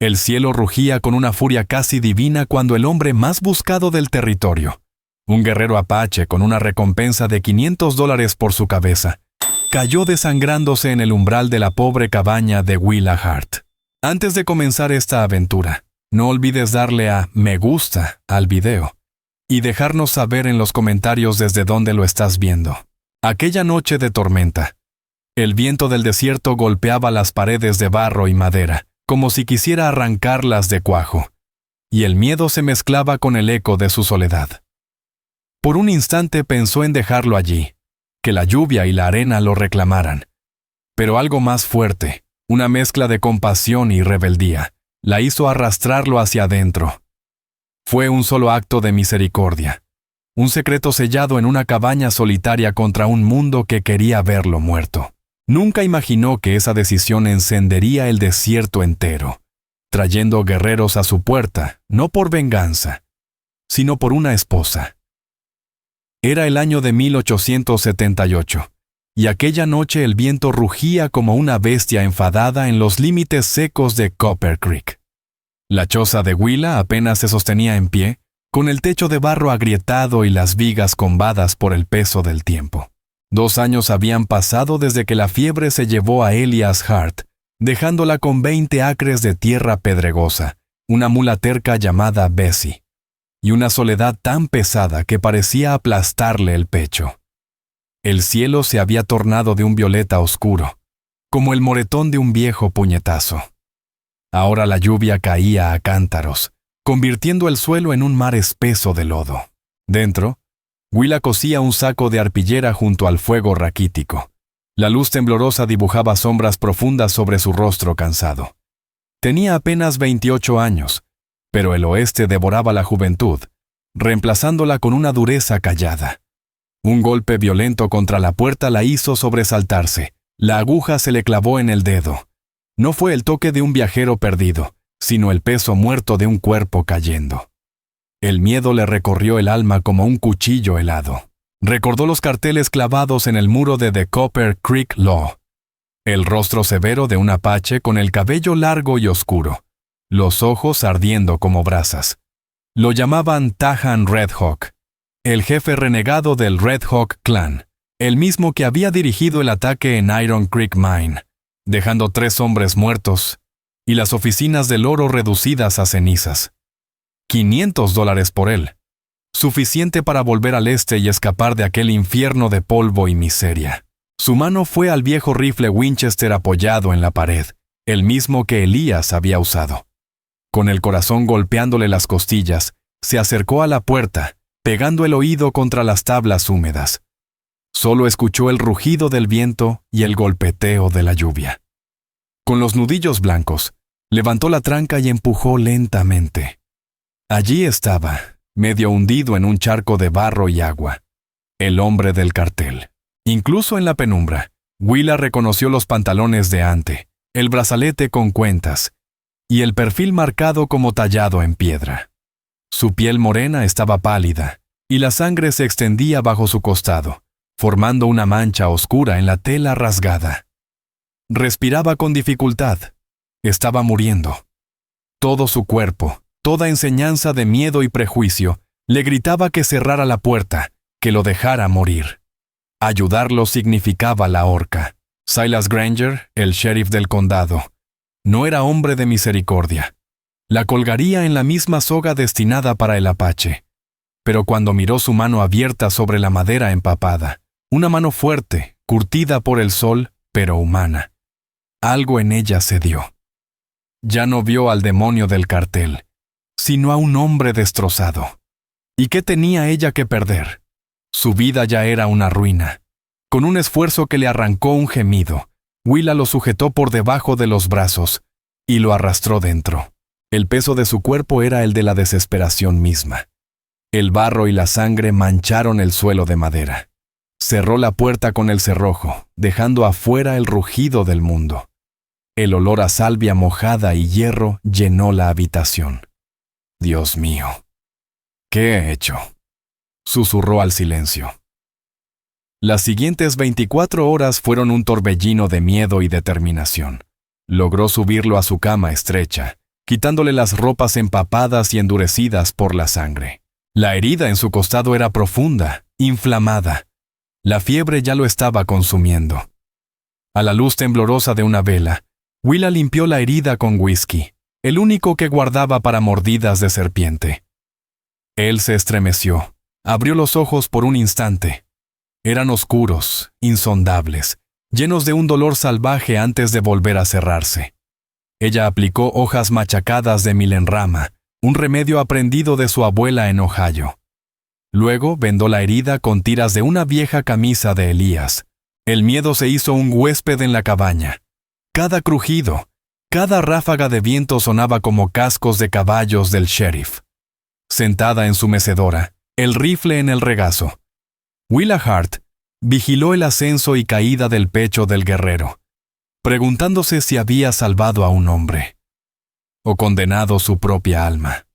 El cielo rugía con una furia casi divina cuando el hombre más buscado del territorio, un guerrero apache con una recompensa de $500 por su cabeza, cayó desangrándose en el umbral de la pobre cabaña de Willa Hart. Antes de comenzar esta aventura, no olvides darle a me gusta al video y dejarnos saber en los comentarios desde dónde lo estás viendo. Aquella noche de tormenta, el viento del desierto golpeaba las paredes de barro y madera, como si quisiera arrancarlas de cuajo, y el miedo se mezclaba con el eco de su soledad. Por un instante pensó en dejarlo allí, que la lluvia y la arena lo reclamaran. Pero algo más fuerte, una mezcla de compasión y rebeldía, la hizo arrastrarlo hacia adentro. Fue un solo acto de misericordia, un secreto sellado en una cabaña solitaria contra un mundo que quería verlo muerto. Nunca imaginó que esa decisión encendería el desierto entero, trayendo guerreros a su puerta, no por venganza, sino por una esposa. Era el año de 1878, y aquella noche el viento rugía como una bestia enfadada en los límites secos de Copper Creek. La choza de Willa apenas se sostenía en pie, con el techo de barro agrietado y las vigas combadas por el peso del tiempo. 2 años habían pasado desde que la fiebre se llevó a Elias Hart, dejándola con 20 acres de tierra pedregosa, una mula terca llamada Bessie, y una soledad tan pesada que parecía aplastarle el pecho. El cielo se había tornado de un violeta oscuro, como el moretón de un viejo puñetazo. Ahora la lluvia caía a cántaros, convirtiendo el suelo en un mar espeso de lodo. Dentro, Willa cosía un saco de arpillera junto al fuego raquítico. La luz temblorosa dibujaba sombras profundas sobre su rostro cansado. Tenía apenas 28 años, pero el oeste devoraba la juventud, reemplazándola con una dureza callada. Un golpe violento contra la puerta la hizo sobresaltarse. La aguja se le clavó en el dedo. No fue el toque de un viajero perdido, sino el peso muerto de un cuerpo cayendo. El miedo le recorrió el alma como un cuchillo helado. Recordó los carteles clavados en el muro de The Copper Creek Law. El rostro severo de un apache con el cabello largo y oscuro, los ojos ardiendo como brasas. Lo llamaban Tahan Red Hawk, el jefe renegado del Red Hawk Clan, el mismo que había dirigido el ataque en Iron Creek Mine, dejando 3 hombres muertos y las oficinas del oro reducidas a cenizas. $500 por él, suficiente para volver al este y escapar de aquel infierno de polvo y miseria. Su mano fue al viejo rifle Winchester apoyado en la pared, el mismo que Elías había usado. Con el corazón golpeándole las costillas, se acercó a la puerta, pegando el oído contra las tablas húmedas. Solo escuchó el rugido del viento y el golpeteo de la lluvia. Con los nudillos blancos, levantó la tranca y empujó lentamente. Allí estaba, medio hundido en un charco de barro y agua, el hombre del cartel. Incluso en la penumbra, Willa reconoció los pantalones de ante, el brazalete con cuentas y el perfil marcado como tallado en piedra. Su piel morena estaba pálida y la sangre se extendía bajo su costado, formando una mancha oscura en la tela rasgada. Respiraba con dificultad. Estaba muriendo. Todo su cuerpo, toda enseñanza de miedo y prejuicio, le gritaba que cerrara la puerta, que lo dejara morir. Ayudarlo significaba la horca. Silas Granger, el sheriff del condado, no era hombre de misericordia. La colgaría en la misma soga destinada para el apache. Pero cuando miró su mano abierta sobre la madera empapada, una mano fuerte, curtida por el sol, pero humana, algo en ella cedió. Ya no vio al demonio del cartel, sino a un hombre destrozado. ¿Y qué tenía ella que perder? Su vida ya era una ruina. Con un esfuerzo que le arrancó un gemido, Willa lo sujetó por debajo de los brazos y lo arrastró dentro. El peso de su cuerpo era el de la desesperación misma. El barro y la sangre mancharon el suelo de madera. Cerró la puerta con el cerrojo, dejando afuera el rugido del mundo. El olor a salvia mojada y hierro llenó la habitación. «Dios mío, ¿qué he hecho?», susurró al silencio. Las siguientes 24 horas fueron un torbellino de miedo y determinación. Logró subirlo a su cama estrecha, quitándole las ropas empapadas y endurecidas por la sangre. La herida en su costado era profunda, inflamada. La fiebre ya lo estaba consumiendo. A la luz temblorosa de una vela, Willa limpió la herida con whisky, el único que guardaba para mordidas de serpiente. Él se estremeció, abrió los ojos por un instante. Eran oscuros, insondables, llenos de un dolor salvaje antes de volver a cerrarse. Ella aplicó hojas machacadas de milenrama, un remedio aprendido de su abuela en Ohio. Luego vendó la herida con tiras de una vieja camisa de Elías. El miedo se hizo un huésped en la cabaña. Cada crujido, cada ráfaga de viento sonaba como cascos de caballos del sheriff. Sentada en su mecedora, el rifle en el regazo, Willa Hart vigiló el ascenso y caída del pecho del guerrero, preguntándose si había salvado a un hombre o condenado su propia alma.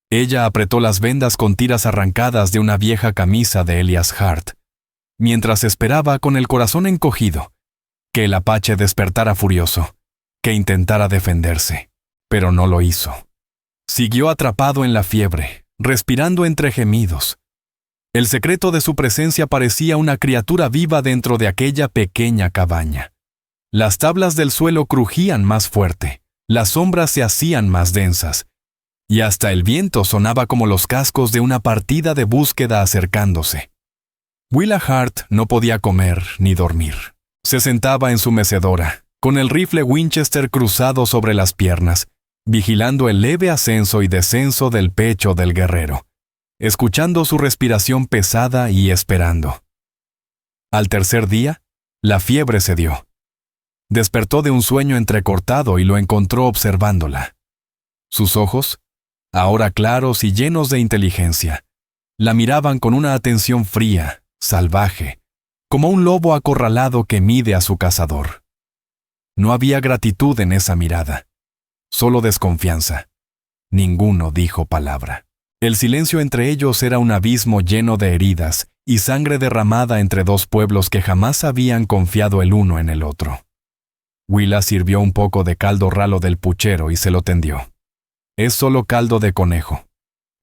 Ella apretó las vendas con tiras arrancadas de una vieja camisa de Elias Hart, mientras esperaba con el corazón encogido que el apache despertara furioso, que intentara defenderse, pero no lo hizo. Siguió atrapado en la fiebre, respirando entre gemidos. El secreto de su presencia parecía una criatura viva dentro de aquella pequeña cabaña. Las tablas del suelo crujían más fuerte, las sombras se hacían más densas, y hasta el viento sonaba como los cascos de una partida de búsqueda acercándose. Willa Hart no podía comer ni dormir. Se sentaba en su mecedora, con el rifle Winchester cruzado sobre las piernas, vigilando el leve ascenso y descenso del pecho del guerrero, escuchando su respiración pesada y esperando. Al tercer día, la fiebre cedió. Despertó de un sueño entrecortado y lo encontró observándola. Sus ojos, ahora claros y llenos de inteligencia, la miraban con una atención fría, salvaje, como un lobo acorralado que mide a su cazador. No había gratitud en esa mirada, solo desconfianza. Ninguno dijo palabra. El silencio entre ellos era un abismo lleno de heridas y sangre derramada entre dos pueblos que jamás habían confiado el uno en el otro. Willa sirvió un poco de caldo ralo del puchero y se lo tendió. «Es solo caldo de conejo»,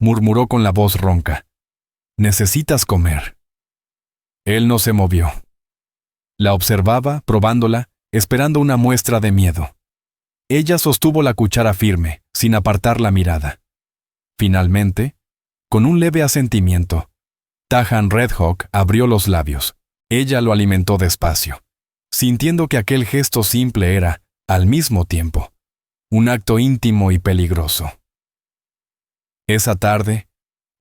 murmuró con la voz ronca. «Necesitas comer». Él no se movió. La observaba, probándola, esperando una muestra de miedo. Ella sostuvo la cuchara firme, sin apartar la mirada. Finalmente, con un leve asentimiento, Tahan Red Hawk abrió los labios. Ella lo alimentó despacio, sintiendo que aquel gesto simple era, al mismo tiempo, un acto íntimo y peligroso. Esa tarde,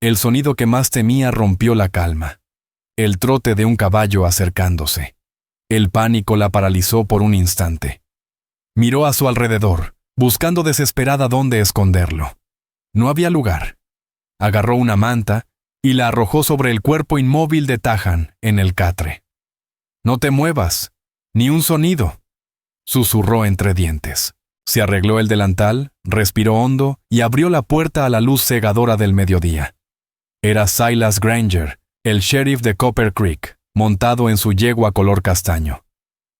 el sonido que más temía rompió la calma. El trote de un caballo acercándose. El pánico la paralizó por un instante. Miró a su alrededor, buscando desesperada dónde esconderlo. No había lugar. Agarró una manta y la arrojó sobre el cuerpo inmóvil de Tahan en el catre. «No te muevas, ni un sonido», susurró entre dientes. Se arregló el delantal, respiró hondo y abrió la puerta a la luz cegadora del mediodía. Era Silas Granger, el sheriff de Copper Creek, montado en su yegua color castaño.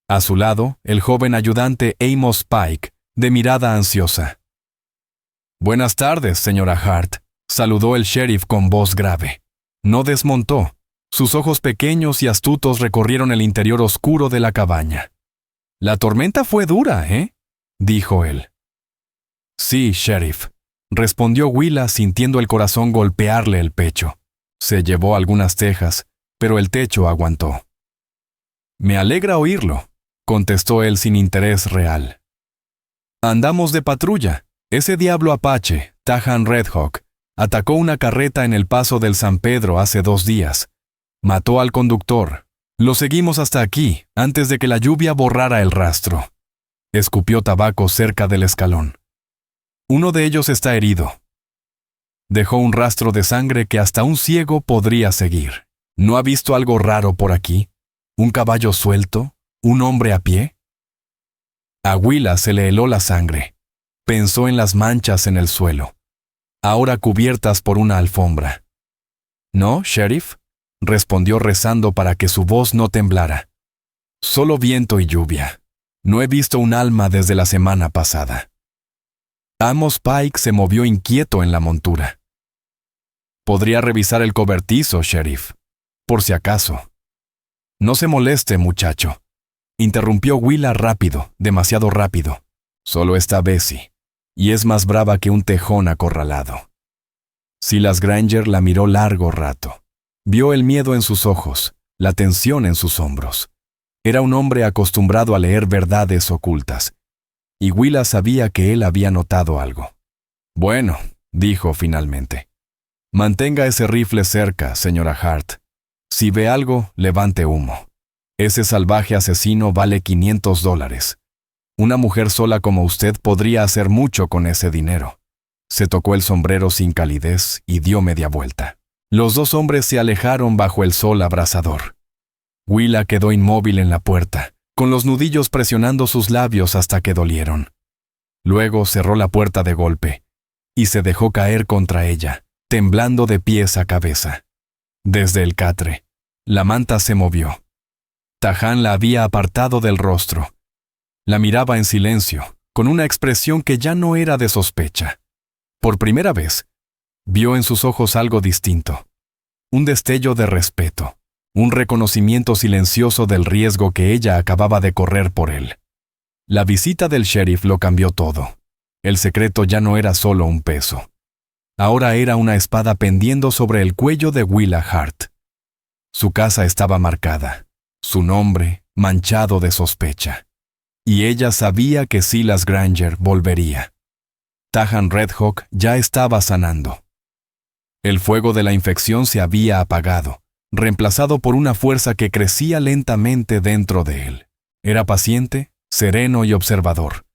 A su lado, el joven ayudante Amos Pike, de mirada ansiosa. «Buenas tardes, señora Hart», saludó el sheriff con voz grave. No desmontó. Sus ojos pequeños y astutos recorrieron el interior oscuro de la cabaña. «La tormenta fue dura, ¿eh?», dijo él. «Sí, sheriff», respondió Willa sintiendo el corazón golpearle el pecho. Se llevó algunas tejas, pero el techo aguantó. «Me alegra oírlo», contestó él sin interés real. «Andamos de patrulla. Ese diablo apache, Tahan Red Hawk, atacó una carreta en el paso del San Pedro hace 2 días. Mató al conductor. Lo seguimos hasta aquí, antes de que la lluvia borrara el rastro». Escupió tabaco cerca del escalón. «Uno de ellos está herido. Dejó un rastro de sangre que hasta un ciego podría seguir. ¿No ha visto algo raro por aquí? ¿Un caballo suelto? ¿Un hombre a pie?» A Willa se le heló la sangre. Pensó en las manchas en el suelo, ahora cubiertas por una alfombra. «No, sheriff», respondió rezando para que su voz no temblara. «Solo viento y lluvia. No he visto un alma desde la semana pasada». Amos Pike se movió inquieto en la montura. «Podría revisar el cobertizo, sheriff, por si acaso». «No se moleste, muchacho», interrumpió Willa rápido, demasiado rápido. «Solo está Bessie, y es más brava que un tejón acorralado». Silas Granger la miró largo rato. Vio el miedo en sus ojos, la tensión en sus hombros. Era un hombre acostumbrado a leer verdades ocultas, y Willa sabía que él había notado algo. «Bueno», dijo finalmente, «mantenga ese rifle cerca, señora Hart. Si ve algo, levante humo. Ese salvaje asesino vale $500. Una mujer sola como usted podría hacer mucho con ese dinero». Se tocó el sombrero sin calidez y dio media vuelta. Los dos hombres se alejaron bajo el sol abrasador. Willa quedó inmóvil en la puerta, con los nudillos presionando sus labios hasta que dolieron. Luego cerró la puerta de golpe y se dejó caer contra ella, temblando de pies a cabeza. Desde el catre, la manta se movió. Tahan la había apartado del rostro. La miraba en silencio, con una expresión que ya no era de sospecha. Por primera vez, vio en sus ojos algo distinto. Un destello de respeto, un reconocimiento silencioso del riesgo que ella acababa de correr por él. La visita del sheriff lo cambió todo. El secreto ya no era solo un peso. Ahora era una espada pendiendo sobre el cuello de Willa Hart. Su casa estaba marcada, su nombre manchado de sospecha. Y ella sabía que Silas Granger volvería. Tahan Redhawk ya estaba sanando. El fuego de la infección se había apagado, reemplazado por una fuerza que crecía lentamente dentro de él. Era paciente, sereno y observador,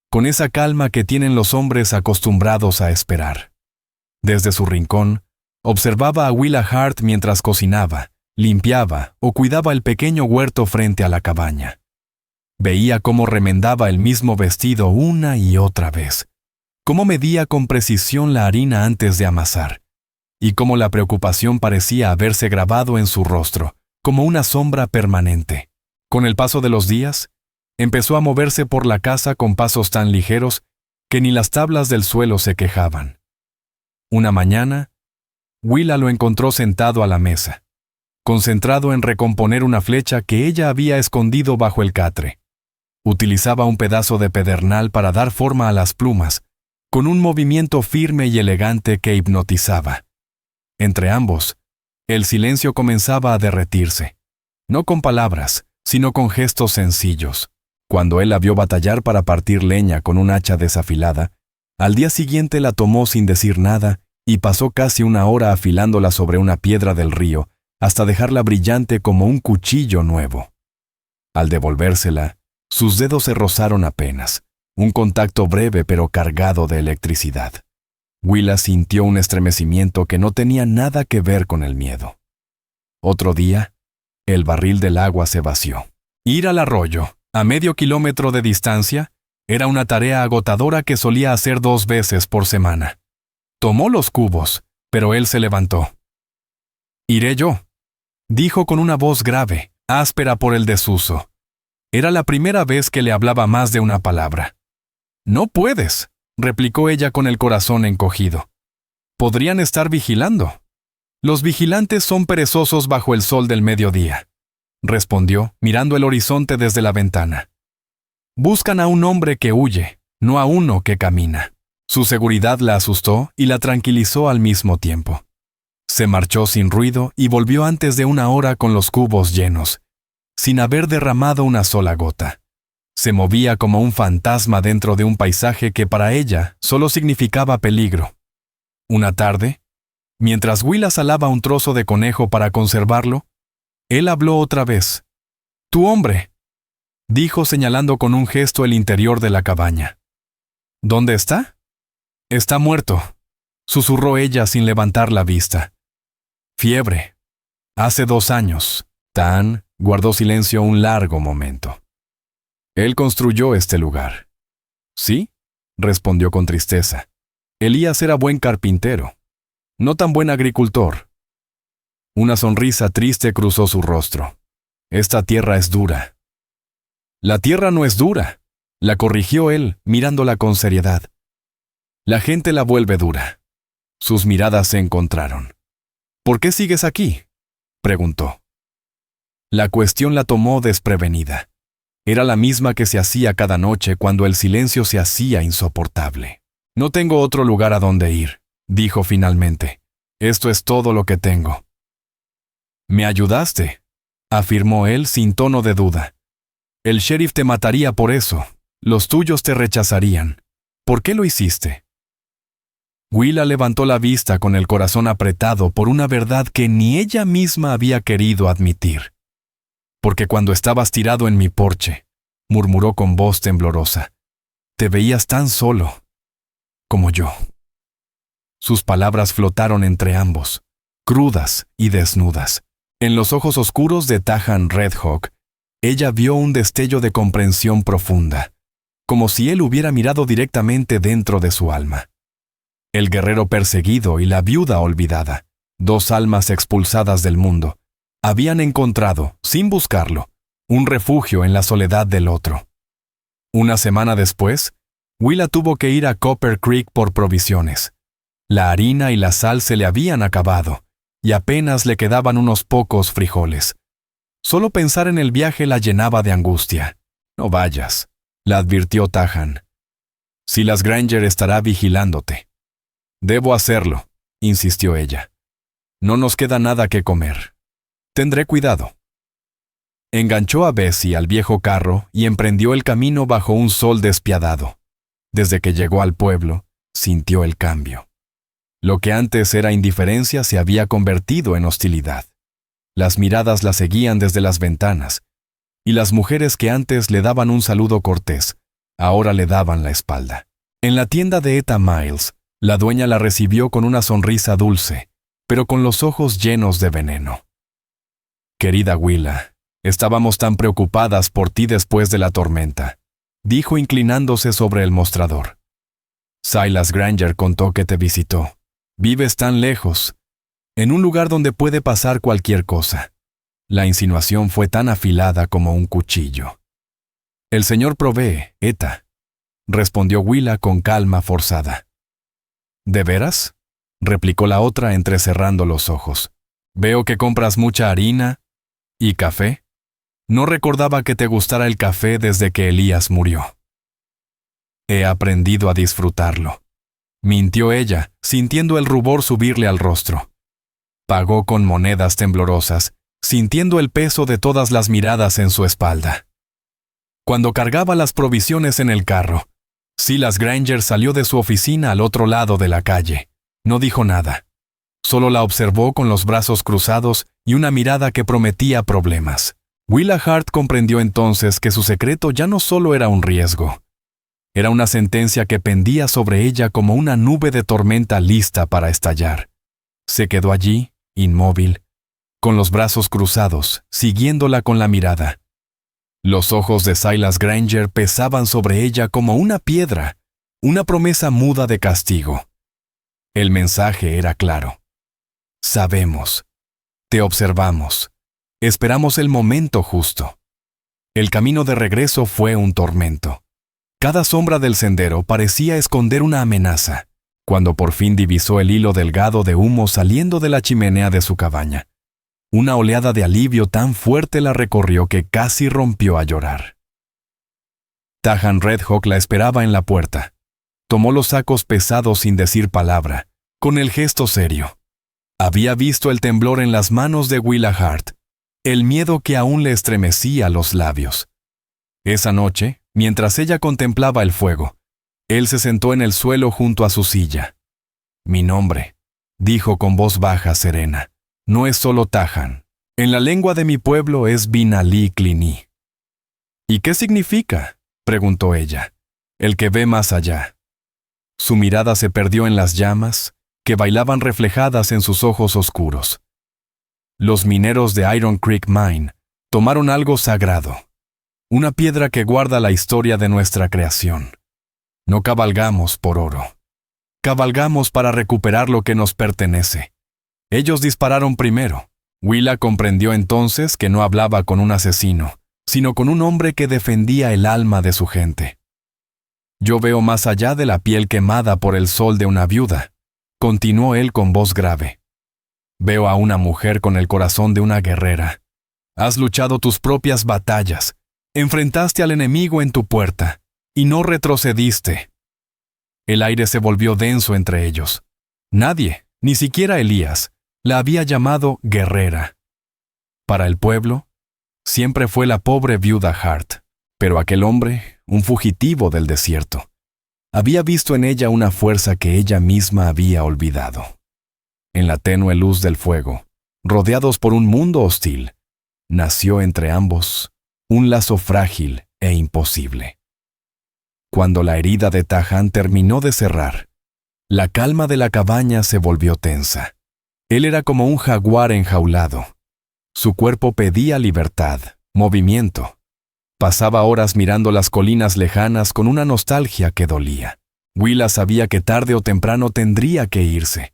con esa calma que tienen los hombres acostumbrados a esperar. Desde su rincón, observaba a Willa Hart mientras cocinaba, limpiaba o cuidaba el pequeño huerto frente a la cabaña. Veía cómo remendaba el mismo vestido una y otra vez, cómo medía con precisión la harina antes de amasar, y cómo la preocupación parecía haberse grabado en su rostro, como una sombra permanente. Con el paso de los días, empezó a moverse por la casa con pasos tan ligeros que ni las tablas del suelo se quejaban. Una mañana, Willa lo encontró sentado a la mesa, concentrado en recomponer una flecha que ella había escondido bajo el catre. Utilizaba un pedazo de pedernal para dar forma a las plumas, con un movimiento firme y elegante que hipnotizaba. Entre ambos, el silencio comenzaba a derretirse, no con palabras, sino con gestos sencillos. Cuando él la vio batallar para partir leña con un hacha desafilada, al día siguiente la tomó sin decir nada y pasó casi una hora afilándola sobre una piedra del río hasta dejarla brillante como un cuchillo nuevo. Al devolvérsela, sus dedos se rozaron apenas, un contacto breve pero cargado de electricidad. Willa sintió un estremecimiento que no tenía nada que ver con el miedo. Otro día, el barril del agua se vació. Ir al arroyo, a medio kilómetro de distancia, era una tarea agotadora que solía hacer 2 veces por semana. Tomó los cubos, pero él se levantó. «Iré yo», dijo con una voz grave, áspera por el desuso. Era la primera vez que le hablaba más de una palabra. «No puedes», replicó ella con el corazón encogido. «Podrían estar vigilando». «Los vigilantes son perezosos bajo el sol del mediodía», respondió, mirando el horizonte desde la ventana. «Buscan a un hombre que huye, no a uno que camina». Su seguridad la asustó y la tranquilizó al mismo tiempo. Se marchó sin ruido y volvió antes de 1 hora con los cubos llenos, sin haber derramado una sola gota. Se movía como un fantasma dentro de un paisaje que para ella solo significaba peligro. Una tarde, mientras Willa salaba un trozo de conejo para conservarlo, él habló otra vez. «Tu hombre», dijo señalando con un gesto el interior de la cabaña. «¿Dónde está?» «Está muerto», susurró ella sin levantar la vista. «Fiebre. Hace 2 años». Tan guardó silencio un largo momento. «Él construyó este lugar». «Sí», respondió con tristeza. «Elías era buen carpintero, no tan buen agricultor». Una sonrisa triste cruzó su rostro. «Esta tierra es dura». «La tierra no es dura», la corrigió él, mirándola con seriedad. La gente la vuelve dura. Sus miradas se encontraron. ¿Por qué sigues aquí?, preguntó. La cuestión la tomó desprevenida. Era la misma que se hacía cada noche cuando el silencio se hacía insoportable. No tengo otro lugar a donde ir, dijo finalmente. Esto es todo lo que tengo. Me ayudaste, afirmó él sin tono de duda. El sheriff te mataría por eso. Los tuyos te rechazarían. ¿Por qué lo hiciste? Willa levantó la vista con el corazón apretado por una verdad que ni ella misma había querido admitir. Porque cuando estabas tirado en mi porche, murmuró con voz temblorosa, te veías tan solo como yo. Sus palabras flotaron entre ambos, crudas y desnudas. En los ojos oscuros de Tahan Redhawk, ella vio un destello de comprensión profunda, como si él hubiera mirado directamente dentro de su alma. El guerrero perseguido y la viuda olvidada, dos almas expulsadas del mundo, habían encontrado, sin buscarlo, un refugio en la soledad del otro. Una semana después, Willa tuvo que ir a Copper Creek por provisiones. La harina y la sal se le habían acabado, y apenas le quedaban unos pocos frijoles. Solo pensar en el viaje la llenaba de angustia. No vayas, la advirtió Tahan. Silas Granger estará vigilándote. Debo hacerlo, insistió ella. No nos queda nada que comer. Tendré cuidado. Enganchó a Bessie al viejo carro y emprendió el camino bajo un sol despiadado. Desde que llegó al pueblo, sintió el cambio. Lo que antes era indiferencia se había convertido en hostilidad. Las miradas la seguían desde las ventanas, y las mujeres que antes le daban un saludo cortés, ahora le daban la espalda. En la tienda de Etta Miles, la dueña la recibió con una sonrisa dulce, pero con los ojos llenos de veneno. Querida Willa, estábamos tan preocupadas por ti después de la tormenta, dijo inclinándose sobre el mostrador. Silas Granger contó que te visitó. Vives tan lejos, en un lugar donde puede pasar cualquier cosa. La insinuación fue tan afilada como un cuchillo. El Señor provee, Etta, respondió Willa con calma forzada. ¿De veras?, replicó la otra entrecerrando los ojos. Veo que compras mucha harina y café. No recordaba que te gustara el café desde que Elías murió. He aprendido a disfrutarlo, mintió ella, sintiendo el rubor subirle al rostro. Pagó con monedas temblorosas, sintiendo el peso de todas las miradas en su espalda. Cuando cargaba las provisiones en el carro, Silas Granger salió de su oficina al otro lado de la calle. No dijo nada. Solo la observó con los brazos cruzados y una mirada que prometía problemas. Willa Hart comprendió entonces que su secreto ya no solo era un riesgo. Era una sentencia que pendía sobre ella como una nube de tormenta lista para estallar. Se quedó allí, inmóvil, con los brazos cruzados, siguiéndola con la mirada. Los ojos de Silas Granger pesaban sobre ella como una piedra, una promesa muda de castigo. El mensaje era claro. Sabemos. Te observamos. Esperamos el momento justo. El camino de regreso fue un tormento. Cada sombra del sendero parecía esconder una amenaza, cuando por fin divisó el hilo delgado de humo saliendo de la chimenea de su cabaña. Una oleada de alivio tan fuerte la recorrió que casi rompió a llorar. Tahan Redhawk la esperaba en la puerta. Tomó los sacos pesados sin decir palabra, con el gesto serio. Había visto el temblor en las manos de Willa Hart, el miedo que aún le estremecía los labios. Esa noche, mientras ella contemplaba el fuego, él se sentó en el suelo junto a su silla. Mi nombre, dijo con voz baja serena, no es solo Tahan. En la lengua de mi pueblo es Binali Clini. ¿Y qué significa?, preguntó ella. El que ve más allá. Su mirada se perdió en las llamas, que bailaban reflejadas en sus ojos oscuros. Los mineros de Iron Creek Mine tomaron algo sagrado, una piedra que guarda la historia de nuestra creación. No cabalgamos por oro. Cabalgamos para recuperar lo que nos pertenece. Ellos dispararon primero. Willa comprendió entonces que no hablaba con un asesino, sino con un hombre que defendía el alma de su gente. Yo veo más allá de la piel quemada por el sol de una viuda, continuó él con voz grave. Veo a una mujer con el corazón de una guerrera. Has luchado tus propias batallas, enfrentaste al enemigo en tu puerta, y no retrocediste. El aire se volvió denso entre ellos. Nadie, ni siquiera Elías, la había llamado guerrera. Para el pueblo, siempre fue la pobre viuda Hart, pero aquel hombre, un fugitivo del desierto, había visto en ella una fuerza que ella misma había olvidado. En la tenue luz del fuego, rodeados por un mundo hostil, nació entre ambos un lazo frágil e imposible. Cuando la herida de Tahan terminó de cerrar, la calma de la cabaña se volvió tensa. Él era como un jaguar enjaulado. Su cuerpo pedía libertad, movimiento. Pasaba horas mirando las colinas lejanas con una nostalgia que dolía. Willa sabía que tarde o temprano tendría que irse,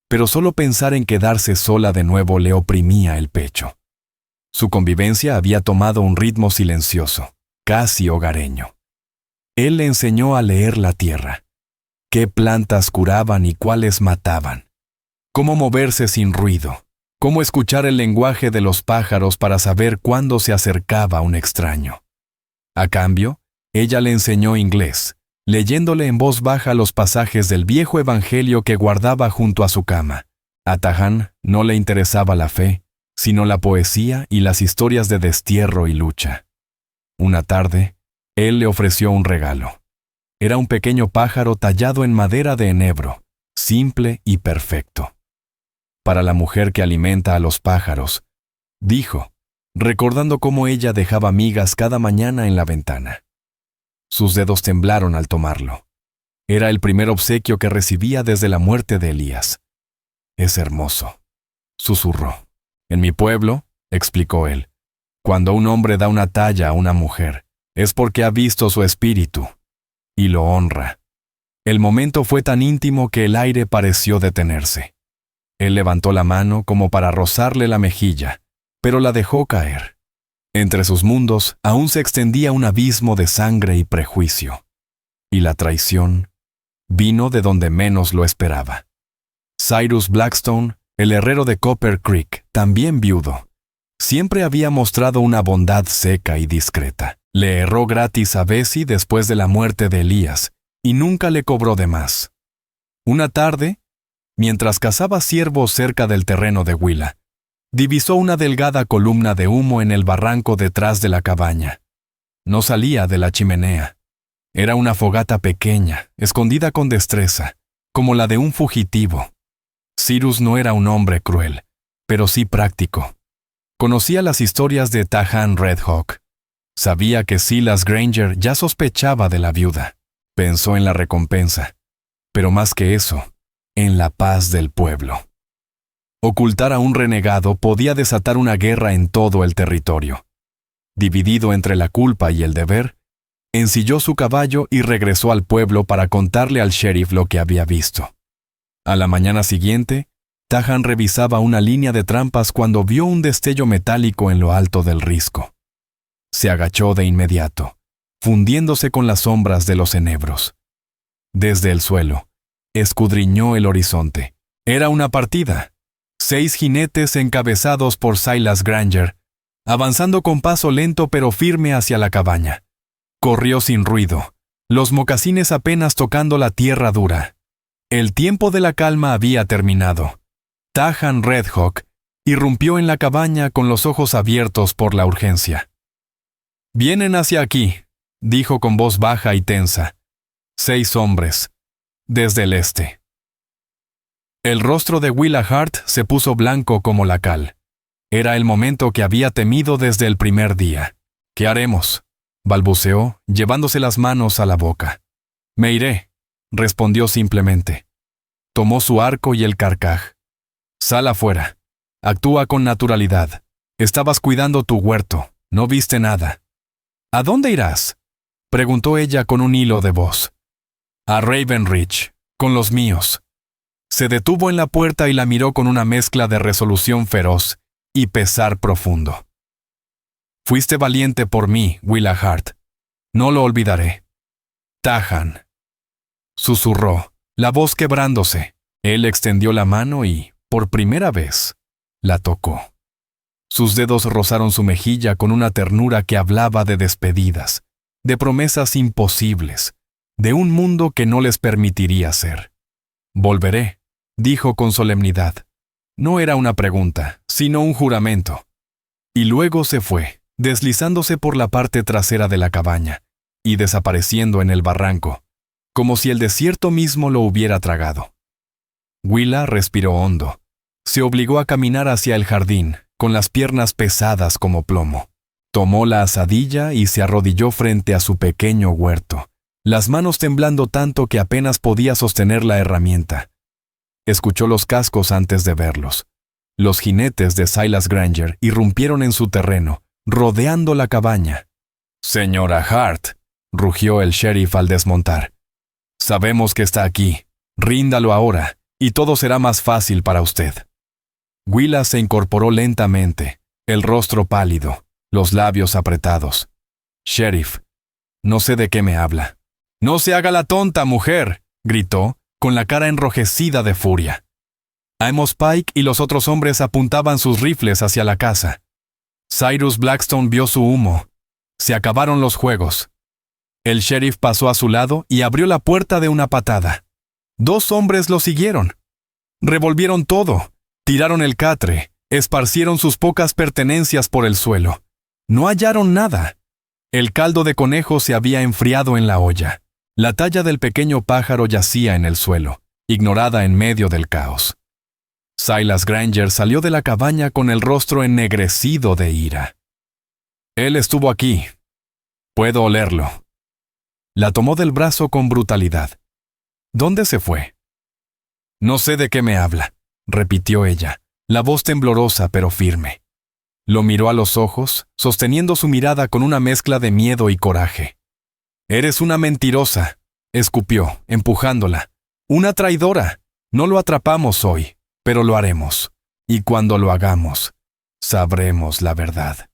pero solo pensar en quedarse sola de nuevo le oprimía el pecho. Su convivencia había tomado un ritmo silencioso, casi hogareño. Él le enseñó a leer la tierra, qué plantas curaban y cuáles mataban, cómo moverse sin ruido, cómo escuchar el lenguaje de los pájaros para saber cuándo se acercaba un extraño. A cambio, ella le enseñó inglés, leyéndole en voz baja los pasajes del viejo evangelio que guardaba junto a su cama. A Tahan no le interesaba la fe, sino la poesía y las historias de destierro y lucha. Una tarde, él le ofreció un regalo. Era un pequeño pájaro tallado en madera de enebro, simple y perfecto. Para la mujer que alimenta a los pájaros, dijo, recordando cómo ella dejaba migas cada mañana en la ventana. Sus dedos temblaron al tomarlo. Era el primer obsequio que recibía desde la muerte de Elías. Es hermoso, susurró. En mi pueblo, explicó él, cuando un hombre da una talla a una mujer, es porque ha visto su espíritu y lo honra. El momento fue tan íntimo que el aire pareció detenerse. Él levantó la mano como para rozarle la mejilla, pero la dejó caer. Entre sus mundos aún se extendía un abismo de sangre y prejuicio. Y la traición vino de donde menos lo esperaba. Cyrus Blackstone, el herrero de Copper Creek, también viudo, siempre había mostrado una bondad seca y discreta. Le erró gratis a Bessie después de la muerte de Elías, y nunca le cobró de más. Una tarde, mientras cazaba ciervos cerca del terreno de Willa, divisó una delgada columna de humo en el barranco detrás de la cabaña. No salía de la chimenea. Era una fogata pequeña, escondida con destreza, como la de un fugitivo. Cyrus no era un hombre cruel, pero sí práctico. Conocía las historias de Tahan Red Hawk. Sabía que Silas Granger ya sospechaba de la viuda. Pensó en la recompensa, pero más que eso, en la paz del pueblo. Ocultar a un renegado podía desatar una guerra en todo el territorio. Dividido entre la culpa y el deber, ensilló su caballo y regresó al pueblo para contarle al sheriff lo que había visto. A la mañana siguiente, Tahan revisaba una línea de trampas cuando vio un destello metálico en lo alto del risco. Se agachó de inmediato, fundiéndose con las sombras de los enebros. Desde el suelo, escudriñó el horizonte. Era una partida. 6 jinetes encabezados por Silas Granger, avanzando con paso lento pero firme hacia la cabaña. Corrió sin ruido, los mocasines apenas tocando la tierra dura. El tiempo de la calma había terminado. Tahan Red Hawk irrumpió en la cabaña con los ojos abiertos por la urgencia. «Vienen hacia aquí», dijo con voz baja y tensa. 6 hombres, desde el este. El rostro de Willa Hart se puso blanco como la cal. Era el momento que había temido desde el primer día. «¿Qué haremos?», balbuceó, llevándose las manos a la boca. «Me iré», respondió simplemente. Tomó su arco y el carcaj. «Sal afuera. Actúa con naturalidad. Estabas cuidando tu huerto. No viste nada». «¿A dónde irás?», preguntó ella con un hilo de voz. «A Raven Ridge, con los míos». Se detuvo en la puerta y la miró con una mezcla de resolución feroz y pesar profundo. «Fuiste valiente por mí, Willa Hart. No lo olvidaré». Tahan. Susurró, la voz quebrándose. Él extendió la mano y, por primera vez, la tocó. Sus dedos rozaron su mejilla con una ternura que hablaba de despedidas, de promesas imposibles, de un mundo que no les permitiría ser. Volveré, dijo con solemnidad. No era una pregunta, sino un juramento. Y luego se fue, deslizándose por la parte trasera de la cabaña, y desapareciendo en el barranco, como si el desierto mismo lo hubiera tragado. Willa respiró hondo. Se obligó a caminar hacia el jardín, con las piernas pesadas como plomo. Tomó la azadilla y se arrodilló frente a su pequeño huerto, las manos temblando tanto que apenas podía sostener la herramienta. Escuchó los cascos antes de verlos. Los jinetes de Silas Granger irrumpieron en su terreno, rodeando la cabaña. «Señora Hart», rugió el sheriff al desmontar. «Sabemos que está aquí. Ríndalo ahora, y todo será más fácil para usted». Willa se incorporó lentamente, el rostro pálido, los labios apretados. «Sheriff, no sé de qué me habla». «No se haga la tonta, mujer», gritó, con la cara enrojecida de furia. Amos Pike y los otros hombres apuntaban sus rifles hacia la casa. Cyrus Blackstone vio su humo. Se acabaron los juegos. El sheriff pasó a su lado y abrió la puerta de una patada. 2 hombres lo siguieron. Revolvieron todo, tiraron el catre, esparcieron sus pocas pertenencias por el suelo. No hallaron nada. El caldo de conejo se había enfriado en la olla. La talla del pequeño pájaro yacía en el suelo, ignorada en medio del caos. Silas Granger salió de la cabaña con el rostro ennegrecido de ira. «Él estuvo aquí. Puedo olerlo». La tomó del brazo con brutalidad. «¿Dónde se fue?» «No sé de qué me habla», repitió ella, la voz temblorosa pero firme. Lo miró a los ojos, sosteniendo su mirada con una mezcla de miedo y coraje. «Eres una mentirosa», escupió, empujándola. «Una traidora. No lo atrapamos hoy, pero lo haremos. Y cuando lo hagamos, sabremos la verdad.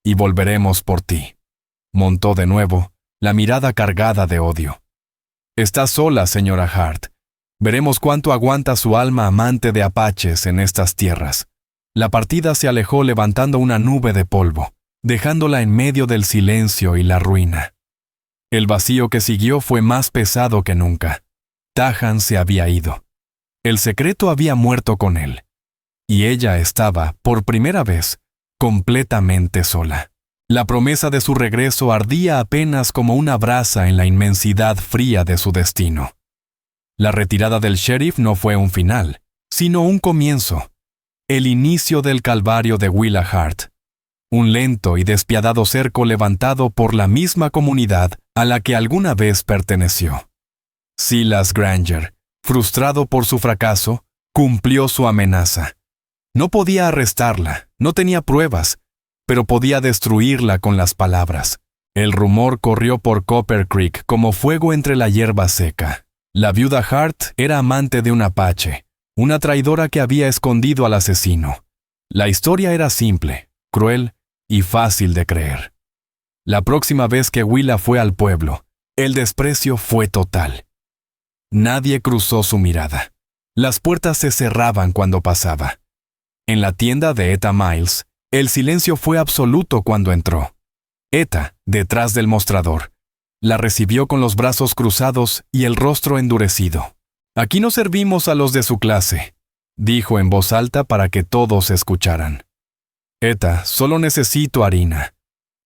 Y volveremos por ti». Montó de nuevo, la mirada cargada de odio. «Está sola, señora Hart. Veremos cuánto aguanta su alma amante de apaches en estas tierras». La partida se alejó levantando una nube de polvo, dejándola en medio del silencio y la ruina. El vacío que siguió fue más pesado que nunca. Tahan se había ido. El secreto había muerto con él. Y ella estaba, por primera vez, completamente sola. La promesa de su regreso ardía apenas como una brasa en la inmensidad fría de su destino. La retirada del sheriff no fue un final, sino un comienzo. El inicio del calvario de Willa Hart. Un lento y despiadado cerco levantado por la misma comunidad a la que alguna vez perteneció. Silas Granger, frustrado por su fracaso, cumplió su amenaza. No podía arrestarla, no tenía pruebas, pero podía destruirla con las palabras. El rumor corrió por Copper Creek como fuego entre la hierba seca. La viuda Hart era amante de un apache, una traidora que había escondido al asesino. La historia era simple, cruel y fácil de creer. La próxima vez que Willa fue al pueblo, el desprecio fue total. Nadie cruzó su mirada. Las puertas se cerraban cuando pasaba. En la tienda de Etta Miles, el silencio fue absoluto cuando entró. Etta, detrás del mostrador, la recibió con los brazos cruzados y el rostro endurecido. «Aquí no servimos a los de su clase», dijo en voz alta para que todos escucharan. «Etta, solo necesito harina»,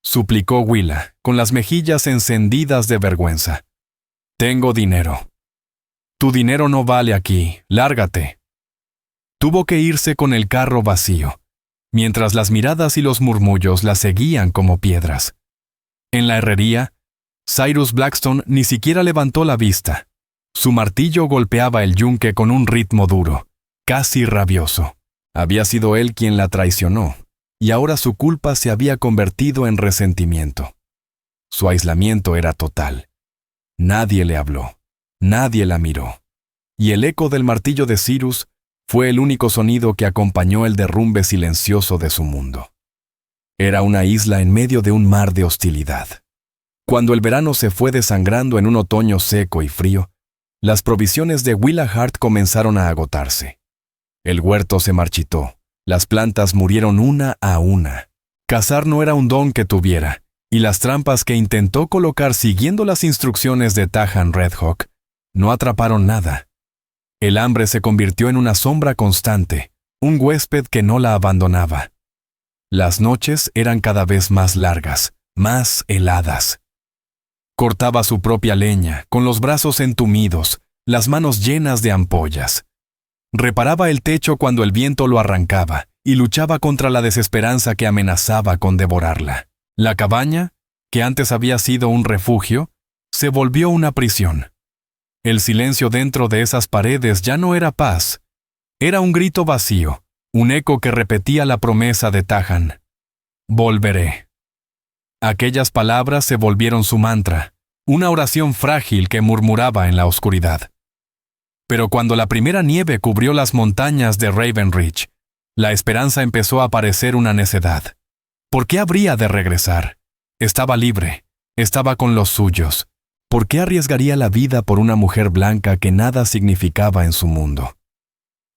suplicó Willa, con las mejillas encendidas de vergüenza. «Tengo dinero». «Tu dinero no vale aquí, lárgate». Tuvo que irse con el carro vacío, mientras las miradas y los murmullos la seguían como piedras. En la herrería, Cyrus Blackstone ni siquiera levantó la vista. Su martillo golpeaba el yunque con un ritmo duro, casi rabioso. Había sido él quien la traicionó, y ahora su culpa se había convertido en resentimiento. Su aislamiento era total. Nadie le habló, nadie la miró, y el eco del martillo de Cyrus fue el único sonido que acompañó el derrumbe silencioso de su mundo. Era una isla en medio de un mar de hostilidad. Cuando el verano se fue desangrando en un otoño seco y frío, las provisiones de Willahart comenzaron a agotarse. El huerto se marchitó, las plantas murieron una a una. Cazar no era un don que tuviera, y las trampas que intentó colocar siguiendo las instrucciones de Tahan Redhawk no atraparon nada. El hambre se convirtió en una sombra constante, un huésped que no la abandonaba. Las noches eran cada vez más largas, más heladas. Cortaba su propia leña, con los brazos entumidos, las manos llenas de ampollas. Reparaba el techo cuando el viento lo arrancaba y luchaba contra la desesperanza que amenazaba con devorarla. La cabaña, que antes había sido un refugio, se volvió una prisión. El silencio dentro de esas paredes ya no era paz. Era un grito vacío, un eco que repetía la promesa de Tahan. Volveré. Aquellas palabras se volvieron su mantra, una oración frágil que murmuraba en la oscuridad. Pero cuando la primera nieve cubrió las montañas de Raven Ridge, la esperanza empezó a parecer una necedad. ¿Por qué habría de regresar? Estaba libre, estaba con los suyos. ¿Por qué arriesgaría la vida por una mujer blanca que nada significaba en su mundo?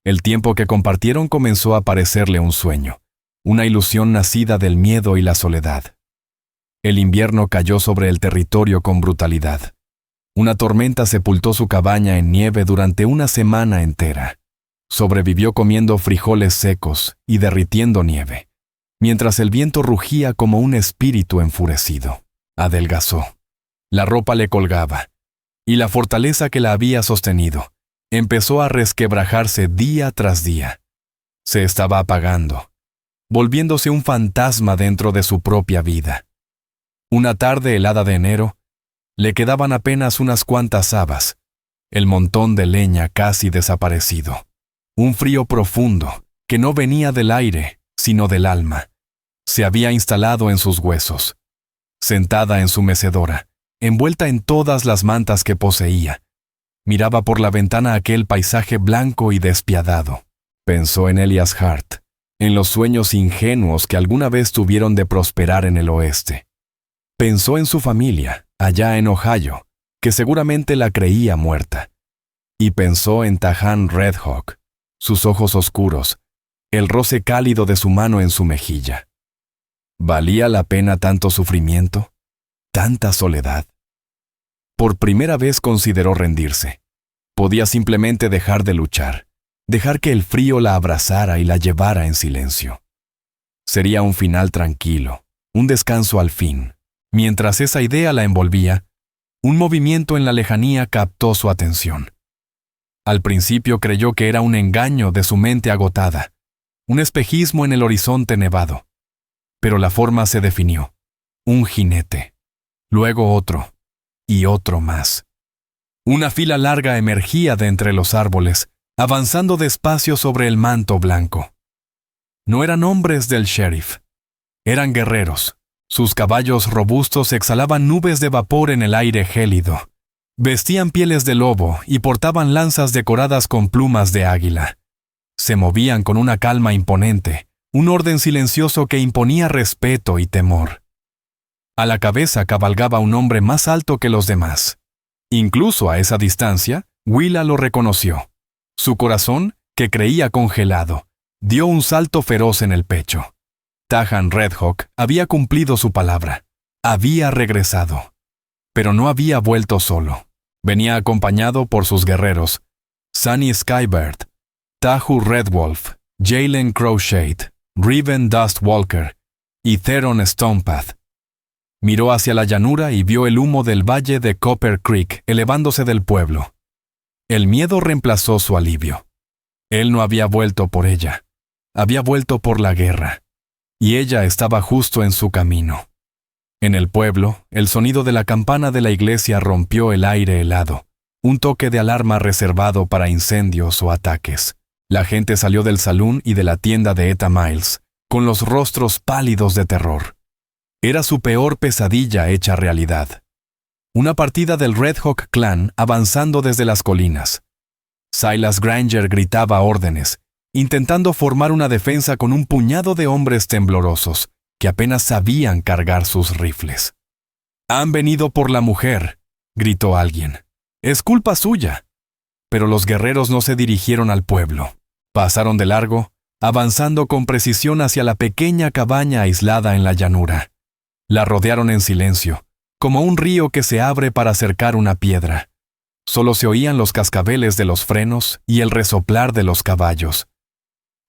El tiempo que compartieron comenzó a parecerle un sueño, una ilusión nacida del miedo y la soledad. El invierno cayó sobre el territorio con brutalidad. Una tormenta sepultó su cabaña en nieve durante una semana entera. Sobrevivió comiendo frijoles secos y derritiendo nieve, mientras el viento rugía como un espíritu enfurecido. Adelgazó. La ropa le colgaba, y la fortaleza que la había sostenido empezó a resquebrajarse día tras día. Se estaba apagando, volviéndose un fantasma dentro de su propia vida. Una tarde helada de enero, le quedaban apenas unas cuantas habas, el montón de leña casi desaparecido. Un frío profundo, que no venía del aire, sino del alma, se había instalado en sus huesos. Sentada en su mecedora, envuelta en todas las mantas que poseía, miraba por la ventana aquel paisaje blanco y despiadado. Pensó en Elias Hart, en los sueños ingenuos que alguna vez tuvieron de prosperar en el oeste. Pensó en su familia, allá en Ohio, que seguramente la creía muerta. Y pensó en Tahan Redhawk, sus ojos oscuros, el roce cálido de su mano en su mejilla. ¿Valía la pena tanto sufrimiento? ¿Tanta soledad? Por primera vez consideró rendirse. Podía simplemente dejar de luchar, dejar que el frío la abrazara y la llevara en silencio. Sería un final tranquilo, un descanso al fin. Mientras esa idea la envolvía, un movimiento en la lejanía captó su atención. Al principio creyó que era un engaño de su mente agotada, un espejismo en el horizonte nevado. Pero la forma se definió. Un jinete. Luego otro. Y otro más. Una fila larga emergía de entre los árboles, avanzando despacio sobre el manto blanco. No eran hombres del sheriff. Eran guerreros. Sus caballos robustos exhalaban nubes de vapor en el aire gélido. Vestían pieles de lobo y portaban lanzas decoradas con plumas de águila. Se movían con una calma imponente, un orden silencioso que imponía respeto y temor. A la cabeza cabalgaba un hombre más alto que los demás. Incluso a esa distancia, Willa lo reconoció. Su corazón, que creía congelado, dio un salto feroz en el pecho. Tahan Redhawk había cumplido su palabra. Había regresado. Pero no había vuelto solo. Venía acompañado por sus guerreros, Sunny Skybird, Tahu Redwolf, Jalen Crowshade, Riven Dustwalker y Theron Stonepath. Miró hacia la llanura y vio el humo del valle de Copper Creek elevándose del pueblo. El miedo reemplazó su alivio. Él no había vuelto por ella. Había vuelto por la guerra. Y ella estaba justo en su camino. En el pueblo, el sonido de la campana de la iglesia rompió el aire helado, un toque de alarma reservado para incendios o ataques. La gente salió del salón y de la tienda de Etta Miles, con los rostros pálidos de terror. Era su peor pesadilla hecha realidad. Una partida del Redhawk Clan avanzando desde las colinas. Silas Granger gritaba órdenes, intentando formar una defensa con un puñado de hombres temblorosos que apenas sabían cargar sus rifles. Han venido por la mujer, gritó alguien. Es culpa suya. Pero los guerreros no se dirigieron al pueblo. Pasaron de largo, avanzando con precisión hacia la pequeña cabaña aislada en la llanura. La rodearon en silencio, como un río que se abre para acercar una piedra. Solo se oían los cascabeles de los frenos y el resoplar de los caballos.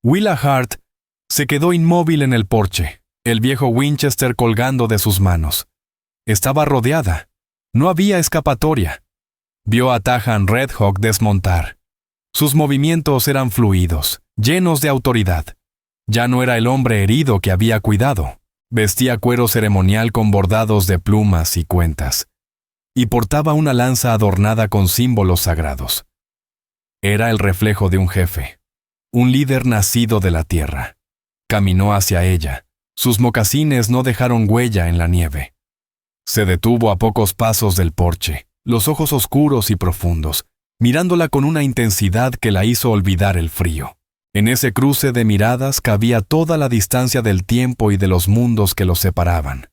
Willa Hart se quedó inmóvil en el porche, el viejo Winchester colgando de sus manos. Estaba rodeada. No había escapatoria. Vio a Tahan Red Hawk desmontar. Sus movimientos eran fluidos, llenos de autoridad. Ya no era el hombre herido que había cuidado. Vestía cuero ceremonial con bordados de plumas y cuentas. Y portaba una lanza adornada con símbolos sagrados. Era el reflejo de un jefe, un líder nacido de la tierra. Caminó hacia ella. Sus mocasines no dejaron huella en la nieve. Se detuvo a pocos pasos del porche, los ojos oscuros y profundos, mirándola con una intensidad que la hizo olvidar el frío. En ese cruce de miradas cabía toda la distancia del tiempo y de los mundos que los separaban.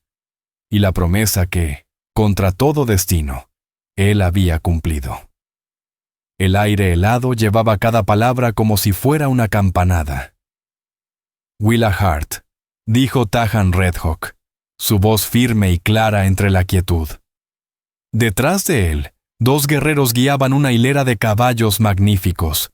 Y la promesa que, contra todo destino, él había cumplido. El aire helado llevaba cada palabra como si fuera una campanada. Willa Hart, dijo Tahan Red Hawk, su voz firme y clara entre la quietud. Detrás de él, dos guerreros guiaban una hilera de caballos magníficos.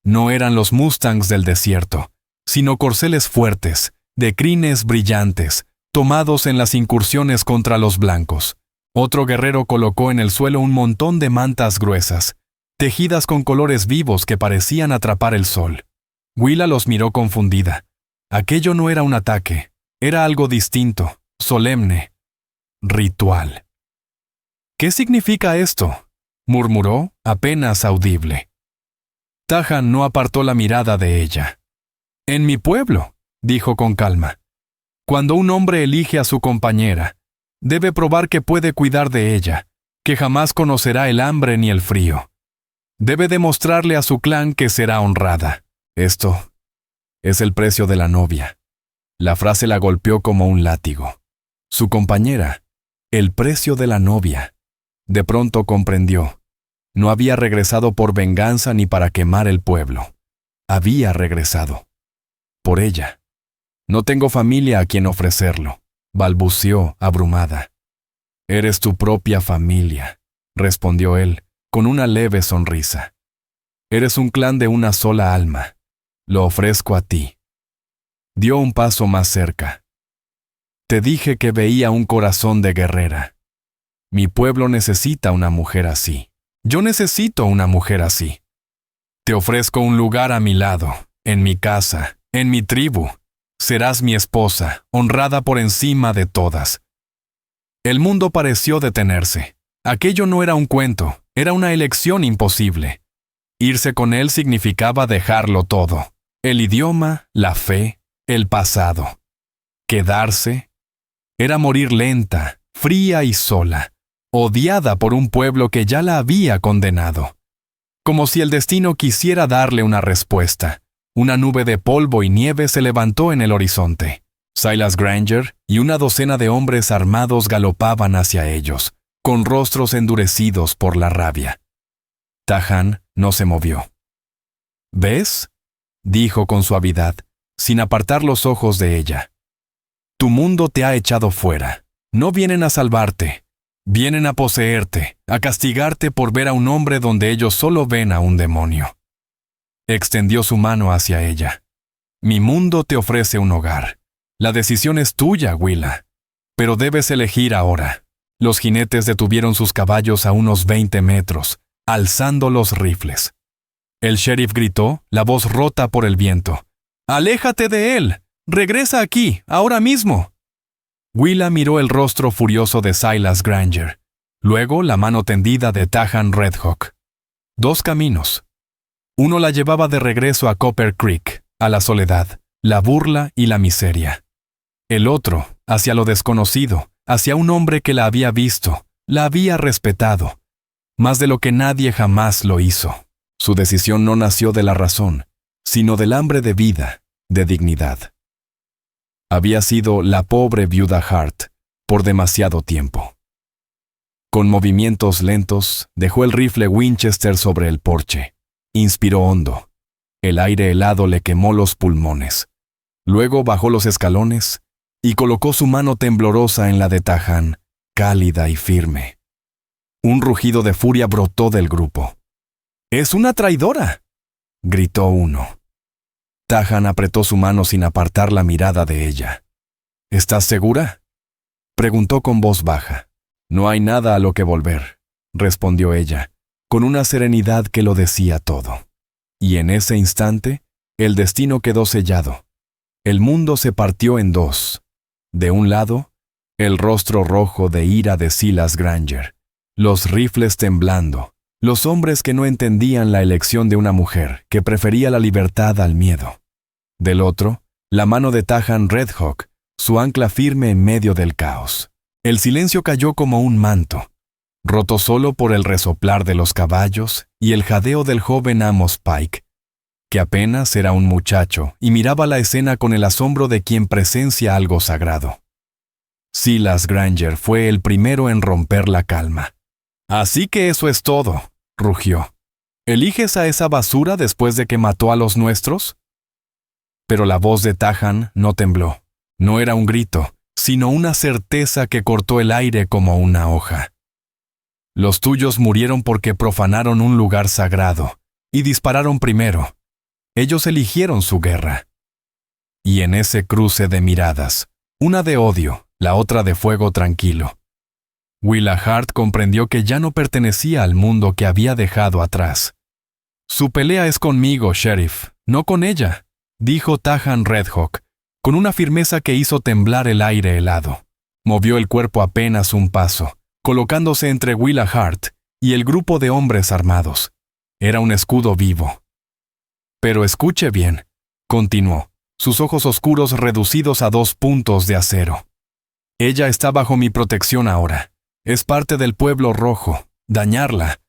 No eran los mustangs del desierto, sino corceles fuertes, de crines brillantes, tomados en las incursiones contra los blancos. Otro guerrero colocó en el suelo un montón de mantas gruesas, tejidas con colores vivos que parecían atrapar el sol. Willa los miró confundida. Aquello no era un ataque, era algo distinto, solemne, ritual. ¿Qué significa esto?, murmuró, apenas audible. Tahan no apartó la mirada de ella. En mi pueblo, dijo con calma, cuando un hombre elige a su compañera, debe probar que puede cuidar de ella, que jamás conocerá el hambre ni el frío. Debe demostrarle a su clan que será honrada. Esto es el precio de la novia. La frase la golpeó como un látigo. Su compañera, el precio de la novia. De pronto comprendió. No había regresado por venganza ni para quemar el pueblo. Había regresado. Por ella. No tengo familia a quien ofrecerlo, balbuceó, abrumada. Eres tu propia familia, respondió él, con una leve sonrisa. Eres un clan de una sola alma. Lo ofrezco a ti. Dio un paso más cerca. Te dije que veía un corazón de guerrera. Mi pueblo necesita una mujer así. Yo necesito una mujer así. Te ofrezco un lugar a mi lado, en mi casa, en mi tribu. Serás mi esposa, honrada por encima de todas. El mundo pareció detenerse. Aquello no era un cuento, era una elección imposible. Irse con él significaba dejarlo todo. El idioma, la fe, el pasado. Quedarse era morir lenta, fría y sola, odiada por un pueblo que ya la había condenado. Como si el destino quisiera darle una respuesta. Una nube de polvo y nieve se levantó en el horizonte. Silas Granger y una docena de hombres armados galopaban hacia ellos, con rostros endurecidos por la rabia. Tahan no se movió. ¿Ves?, dijo con suavidad, sin apartar los ojos de ella. Tu mundo te ha echado fuera. No vienen a salvarte. Vienen a poseerte, a castigarte por ver a un hombre donde ellos solo ven a un demonio. Extendió su mano hacia ella. Mi mundo te ofrece un hogar. La decisión es tuya, Willa. Pero debes elegir ahora. Los jinetes detuvieron sus caballos a unos 20 metros, alzando los rifles. El sheriff gritó, la voz rota por el viento. ¡Aléjate de él! ¡Regresa aquí, ahora mismo! Willa miró el rostro furioso de Silas Granger, luego la mano tendida de Tahan Red Hawk. Dos caminos. Uno la llevaba de regreso a Copper Creek, a la soledad, la burla y la miseria. El otro, hacia lo desconocido, hacia un hombre que la había visto, la había respetado, más de lo que nadie jamás lo hizo. Su decisión no nació de la razón, sino del hambre de vida, de dignidad. Había sido la pobre viuda Hart por demasiado tiempo. Con movimientos lentos, dejó el rifle Winchester sobre el porche. Inspiró hondo. El aire helado le quemó los pulmones. Luego bajó los escalones y colocó su mano temblorosa en la de Tahan, cálida y firme. Un rugido de furia brotó del grupo. «¡Es una traidora!», gritó uno. Tahan apretó su mano sin apartar la mirada de ella. «¿Estás segura?», preguntó con voz baja. «No hay nada a lo que volver», respondió ella, con una serenidad que lo decía todo. Y en ese instante, el destino quedó sellado. El mundo se partió en dos. De un lado, el rostro rojo de ira de Silas Granger, los rifles temblando, los hombres que no entendían la elección de una mujer que prefería la libertad al miedo. Del otro, la mano de Tahan Redhawk, su ancla firme en medio del caos. El silencio cayó como un manto, roto solo por el resoplar de los caballos y el jadeo del joven Amos Pike, que apenas era un muchacho y miraba la escena con el asombro de quien presencia algo sagrado. Silas Granger fue el primero en romper la calma. «Así que eso es todo», rugió. «¿Eliges a esa basura después de que mató a los nuestros?». Pero la voz de Tahan no tembló. No era un grito, sino una certeza que cortó el aire como una hoja. «Los tuyos murieron porque profanaron un lugar sagrado y dispararon primero. Ellos eligieron su guerra». Y en ese cruce de miradas, una de odio, la otra de fuego tranquilo, Willa Hart comprendió que ya no pertenecía al mundo que había dejado atrás. «Su pelea es conmigo, Sheriff, no con ella», dijo Tahan Redhawk, con una firmeza que hizo temblar el aire helado. Movió el cuerpo apenas un paso, colocándose entre Willa Hart y el grupo de hombres armados. Era un escudo vivo. «Pero escuche bien», continuó, sus ojos oscuros reducidos a 2 puntos de acero. «Ella está bajo mi protección ahora. Es parte del pueblo rojo. Dañarla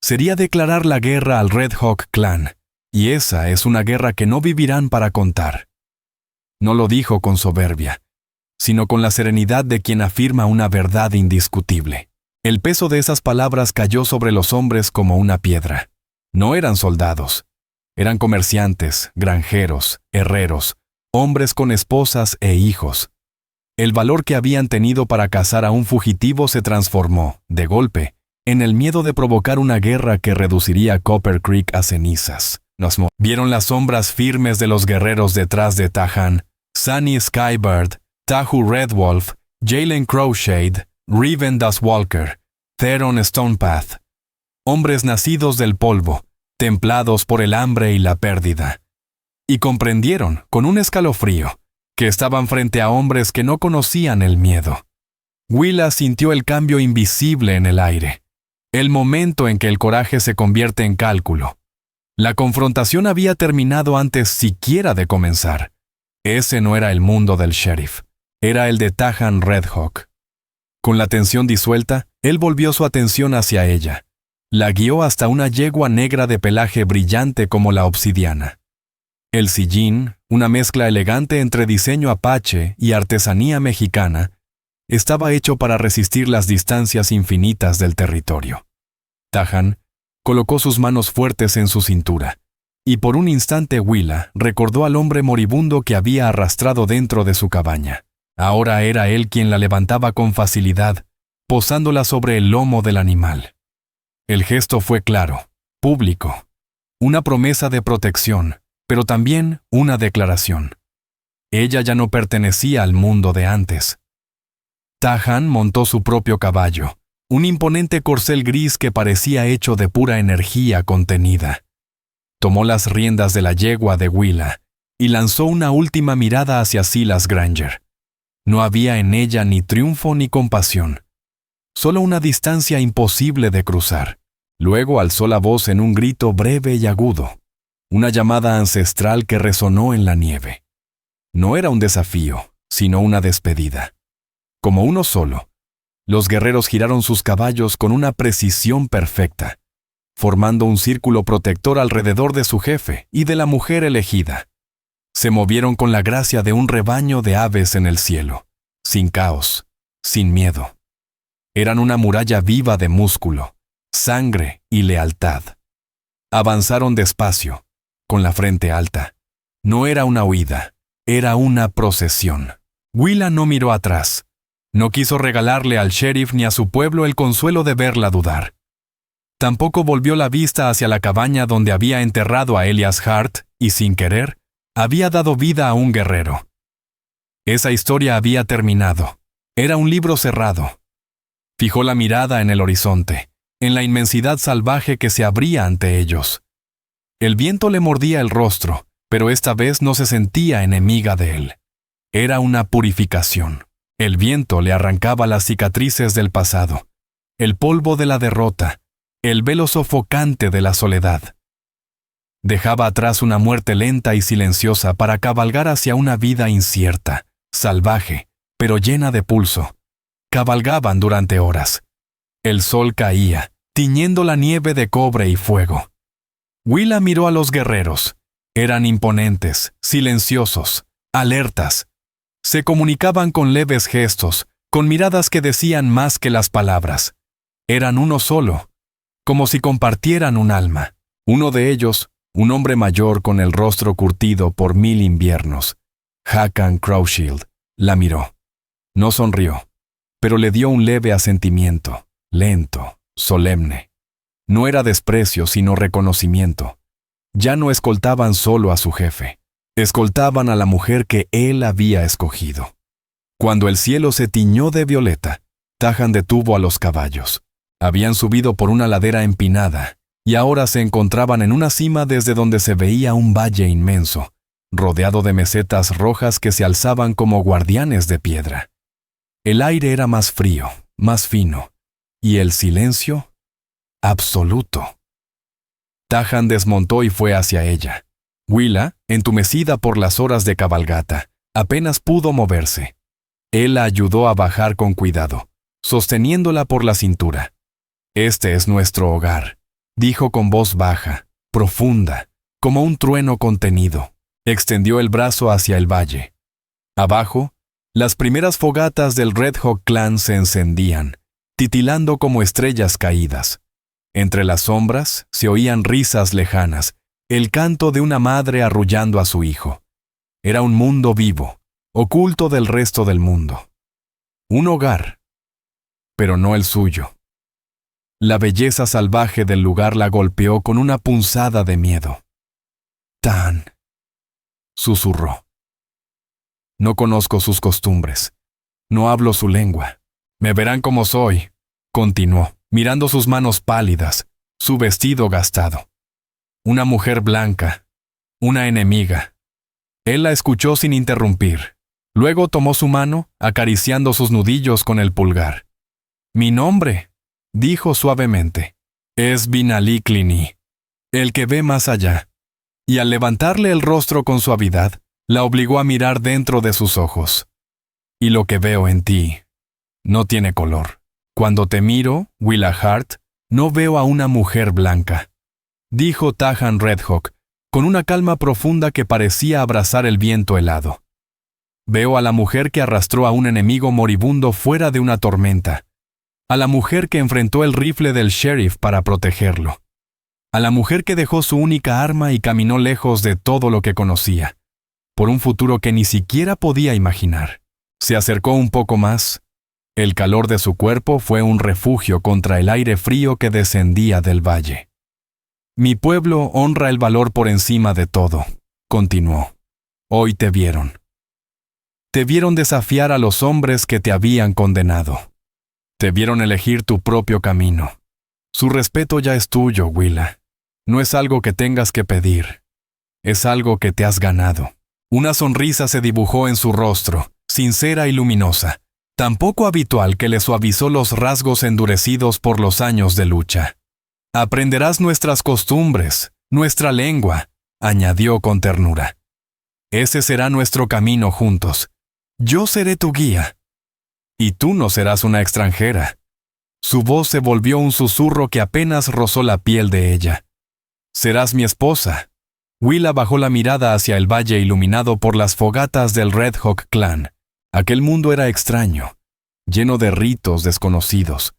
sería declarar la guerra al Red Hawk Clan, y esa es una guerra que no vivirán para contar». No lo dijo con soberbia, sino con la serenidad de quien afirma una verdad indiscutible. El peso de esas palabras cayó sobre los hombres como una piedra. No eran soldados. Eran comerciantes, granjeros, herreros, hombres con esposas e hijos. El valor que habían tenido para cazar a un fugitivo se transformó, de golpe, en el miedo de provocar una guerra que reduciría Copper Creek a cenizas. Vieron las sombras firmes de los guerreros detrás de Tahan: Sunny Skybird, Tahu Redwolf, Jalen Crowshade, Riven Dustwalker, Theron Stonepath. Hombres nacidos del polvo, templados por el hambre y la pérdida. Y comprendieron, con un escalofrío, que estaban frente a hombres que no conocían el miedo. Willa sintió el cambio invisible en el aire, el momento en que el coraje se convierte en cálculo. La confrontación había terminado antes siquiera de comenzar. Ese no era el mundo del sheriff, era el de Tahan Redhawk. Con la tensión disuelta, él volvió su atención hacia ella. La guió hasta una yegua negra de pelaje brillante como la obsidiana. El sillín, una mezcla elegante entre diseño apache y artesanía mexicana, estaba hecho para resistir las distancias infinitas del territorio. Tahan colocó sus manos fuertes en su cintura, y por un instante Willa recordó al hombre moribundo que había arrastrado dentro de su cabaña. Ahora era él quien la levantaba con facilidad, posándola sobre el lomo del animal. El gesto fue claro, público, una promesa de protección, pero también una declaración. Ella ya no pertenecía al mundo de antes. Tahan montó su propio caballo, un imponente corcel gris que parecía hecho de pura energía contenida. Tomó las riendas de la yegua de Willa y lanzó una última mirada hacia Silas Granger. No había en ella ni triunfo ni compasión, solo una distancia imposible de cruzar. Luego alzó la voz en un grito breve y agudo, una llamada ancestral que resonó en la nieve. No era un desafío, sino una despedida. Como uno solo, los guerreros giraron sus caballos con una precisión perfecta, formando un círculo protector alrededor de su jefe y de la mujer elegida. Se movieron con la gracia de un rebaño de aves en el cielo, sin caos, sin miedo. Eran una muralla viva de músculo, sangre y lealtad. Avanzaron despacio, con la frente alta. No era una huida, era una procesión. Willa no miró atrás. No quiso regalarle al sheriff ni a su pueblo el consuelo de verla dudar. Tampoco volvió la vista hacia la cabaña donde había enterrado a Elias Hart y, sin querer, había dado vida a un guerrero. Esa historia había terminado. Era un libro cerrado. Fijó la mirada en el horizonte, en la inmensidad salvaje que se abría ante ellos. El viento le mordía el rostro, pero esta vez no se sentía enemiga de él. Era una purificación. El viento le arrancaba las cicatrices del pasado, el polvo de la derrota, el velo sofocante de la soledad. Dejaba atrás una muerte lenta y silenciosa para cabalgar hacia una vida incierta, salvaje, pero llena de pulso. Cabalgaban durante horas. El sol caía, tiñendo la nieve de cobre y fuego. Willa miró a los guerreros. Eran imponentes, silenciosos, alertas. Se comunicaban con leves gestos, con miradas que decían más que las palabras. Eran uno solo, como si compartieran un alma. Uno de ellos, un hombre mayor con el rostro curtido por 1000 inviernos, Hakan Crowshield, la miró. No sonrió, pero le dio un leve asentimiento, lento, solemne. No era desprecio, sino reconocimiento. Ya no escoltaban solo a su jefe. Escoltaban a la mujer que él había escogido. Cuando el cielo se tiñó de violeta, Tahan detuvo a los caballos. Habían subido por una ladera empinada y ahora se encontraban en una cima desde donde se veía un valle inmenso, rodeado de mesetas rojas que se alzaban como guardianes de piedra. El aire era más frío, más fino, y el silencio, absoluto. Tahan desmontó y fue hacia ella. Willa, entumecida por las horas de cabalgata, apenas pudo moverse. Él la ayudó a bajar con cuidado, sosteniéndola por la cintura. «Este es nuestro hogar», dijo con voz baja, profunda, como un trueno contenido. Extendió el brazo hacia el valle. Abajo, las primeras fogatas del Red Hawk Clan se encendían, titilando como estrellas caídas. Entre las sombras se oían risas lejanas, el canto de una madre arrullando a su hijo. Era un mundo vivo, oculto del resto del mundo. Un hogar, pero no el suyo. La belleza salvaje del lugar la golpeó con una punzada de miedo. «Tan», susurró. «No conozco sus costumbres. No hablo su lengua. Me verán como soy», continuó, mirando sus manos pálidas, su vestido gastado. «Una mujer blanca, una enemiga». Él la escuchó sin interrumpir. Luego tomó su mano, acariciando sus nudillos con el pulgar. «Mi nombre», dijo suavemente, «es Binali Clini, el que ve más allá». Y al levantarle el rostro con suavidad, la obligó a mirar dentro de sus ojos. «Y lo que veo en ti no tiene color. Cuando te miro, Willa Hart, no veo a una mujer blanca», dijo Tahan Redhawk, con una calma profunda que parecía abrazar el viento helado. «Veo a la mujer que arrastró a un enemigo moribundo fuera de una tormenta, a la mujer que enfrentó el rifle del sheriff para protegerlo, a la mujer que dejó su única arma y caminó lejos de todo lo que conocía, por un futuro que ni siquiera podía imaginar». Se acercó un poco más. El calor de su cuerpo fue un refugio contra el aire frío que descendía del valle. «Mi pueblo honra el valor por encima de todo», continuó. «Hoy te vieron. Te vieron desafiar a los hombres que te habían condenado. Te vieron elegir tu propio camino. Su respeto ya es tuyo, Willa. No es algo que tengas que pedir. Es algo que te has ganado». Una sonrisa se dibujó en su rostro, sincera y luminosa, tan poco habitual que le suavizó los rasgos endurecidos por los años de lucha. «Aprenderás nuestras costumbres, nuestra lengua», añadió con ternura. «Ese será nuestro camino juntos. Yo seré tu guía. Y tú no serás una extranjera». Su voz se volvió un susurro que apenas rozó la piel de ella. «Serás mi esposa». Willa bajó la mirada hacia el valle iluminado por las fogatas del Red Hawk Clan. Aquel mundo era extraño. lleno de ritos desconocidos,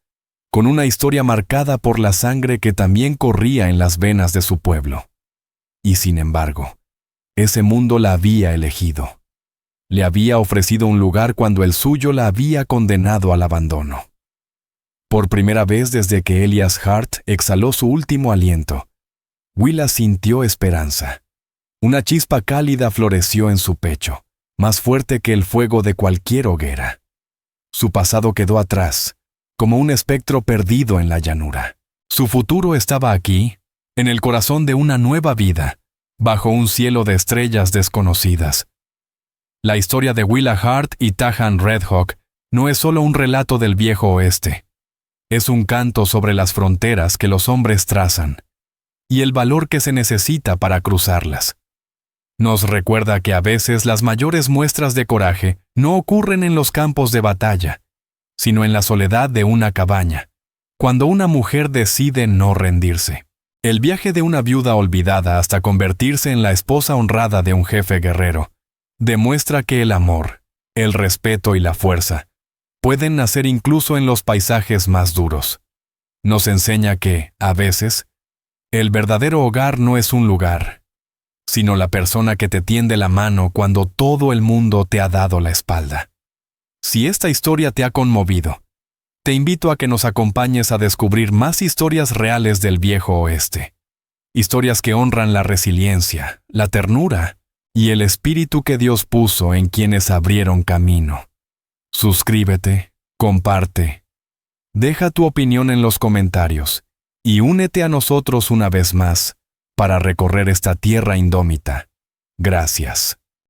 con una historia marcada por la sangre que también corría en las venas de su pueblo. Y sin embargo, ese mundo la había elegido. Le había ofrecido un lugar cuando el suyo la había condenado al abandono. Por primera vez desde que Elias Hart exhaló su último aliento, Willa sintió esperanza. Una chispa cálida floreció en su pecho, más fuerte que el fuego de cualquier hoguera. Su pasado quedó atrás, como un espectro perdido en la llanura. Su futuro estaba aquí, en el corazón de una nueva vida, bajo un cielo de estrellas desconocidas. La historia de Willa Hart y Tahan Redhawk no es solo un relato del viejo oeste. Es un canto sobre las fronteras que los hombres trazan y el valor que se necesita para cruzarlas. Nos recuerda que a veces las mayores muestras de coraje no ocurren en los campos de batalla, sino en la soledad de una cabaña, cuando una mujer decide no rendirse. El viaje de una viuda olvidada hasta convertirse en la esposa honrada de un jefe guerrero demuestra que el amor, el respeto y la fuerza pueden nacer incluso en los paisajes más duros. Nos enseña que, a veces, el verdadero hogar no es un lugar, sino la persona que te tiende la mano cuando todo el mundo te ha dado la espalda. Si esta historia te ha conmovido, te invito a que nos acompañes a descubrir más historias reales del viejo oeste. Historias que honran la resiliencia, la ternura y el espíritu que Dios puso en quienes abrieron camino. Suscríbete, comparte, deja tu opinión en los comentarios y únete a nosotros una vez más para recorrer esta tierra indómita. Gracias.